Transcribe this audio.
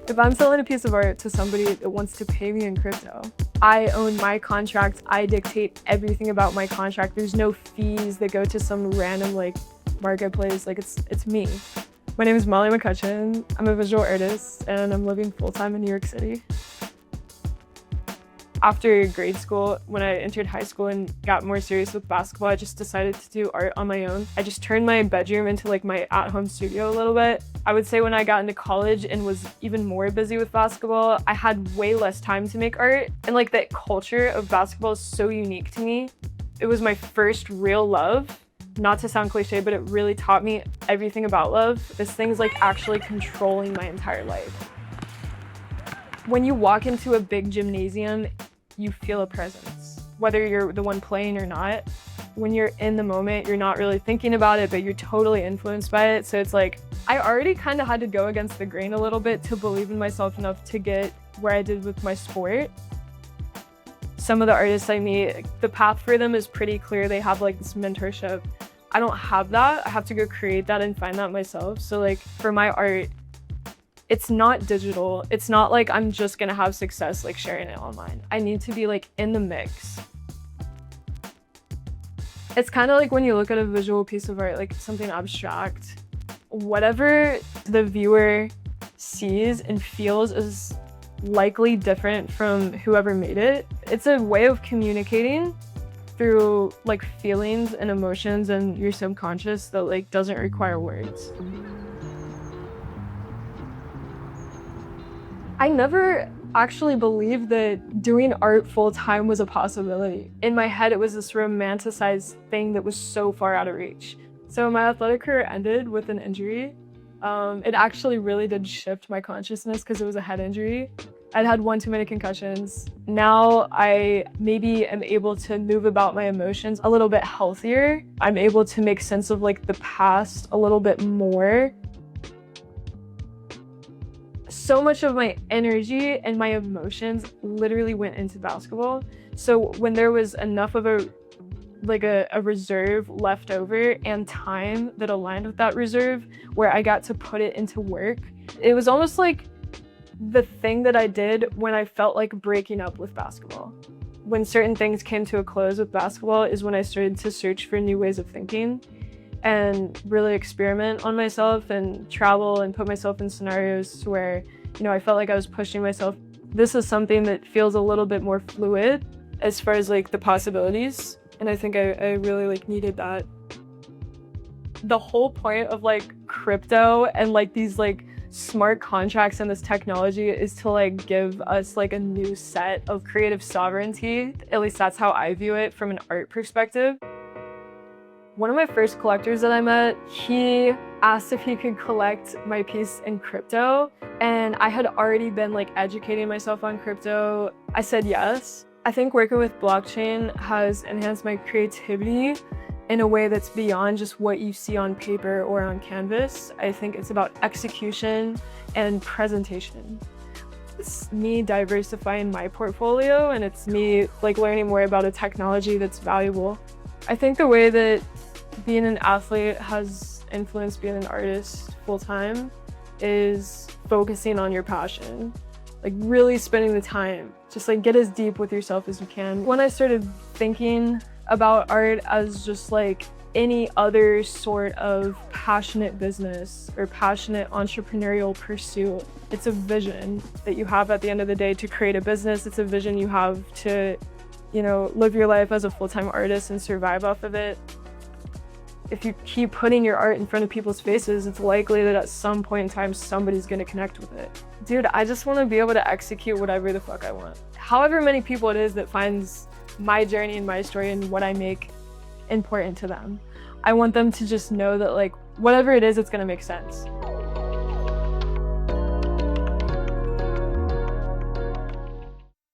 If I'm selling a piece of art to somebody that wants to pay me in crypto, I own my contract. I dictate everything about my contract. There's no fees that go to some random marketplace. It's me. My name is McCutcheon. I'm a visual artist and I'm living full-time in New York City. After grade school, when I entered high school and got more serious with basketball, I just decided to do art on my own. I just turned my bedroom into my at-home studio a little bit. I would say when I got into college and was even more busy with basketball, I had way less time to make art. And that culture of basketball is so unique to me. It was my first real love. Not to sound cliche, but it really taught me everything about love. This thing's actually controlling my entire life. When you walk into a big gymnasium, you feel a presence, whether you're the one playing or not. When you're in the moment, you're not really thinking about it, but you're totally influenced by it. So it's I already kind of had to go against the grain a little bit to believe in myself enough to get where I did with my sport. Some of the artists I meet, the path for them is pretty clear. They have this mentorship. I don't have that. I have to go create that and find that myself. So for my art, it's not digital. It's not I'm just gonna have success sharing it online. I need to be in the mix. It's kind of when you look at a visual piece of art, something abstract. Whatever the viewer sees and feels is likely different from whoever made it. It's a way of communicating through feelings and emotions and your subconscious that doesn't require words. I never actually believed that doing art full-time was a possibility. In my head, it was this romanticized thing that was so far out of reach. So my athletic career ended with an injury. It actually really did shift my consciousness because it was a head injury. I'd had one too many concussions. Now I maybe am able to move about my emotions a little bit healthier. I'm able to make sense of the past a little bit more. So much of my energy and my emotions literally went into basketball. So when there was enough of a reserve left over and time that aligned with that reserve where I got to put it into work, it was almost the thing that I did when I felt like breaking up with basketball. When certain things came to a close with basketball is when I started to search for new ways of thinking and really experiment on myself and travel and put myself in scenarios where, I felt like I was pushing myself. This is something that feels a little bit more fluid as far as the possibilities. And I think I really needed that. The whole point of crypto and these smart contracts and this technology is to give us a new set of creative sovereignty. At least that's how I view it from an art perspective. One of my first collectors that I met, he asked if he could collect my piece in crypto, and I had already been educating myself on crypto. I said yes. I think working with blockchain has enhanced my creativity in a way that's beyond just what you see on paper or on canvas. I think it's about execution and presentation. It's me diversifying my portfolio, and it's me learning more about a technology that's valuable. I think the way that being an athlete has influenced being an artist full-time is focusing on your passion. Really spending the time, just get as deep with yourself as you can. When I started thinking about art as just any other sort of passionate business or passionate entrepreneurial pursuit, it's a vision that you have at the end of the day to create a business. It's a vision you have to, live your life as a full-time artist and survive off of it. If you keep putting your art in front of people's faces, it's likely that at some point in time, somebody's gonna connect with it. Dude, I just wanna be able to execute whatever the fuck I want. However many people it is that finds my journey and my story and what I make important to them. I want them to just know that whatever it is, it's gonna make sense.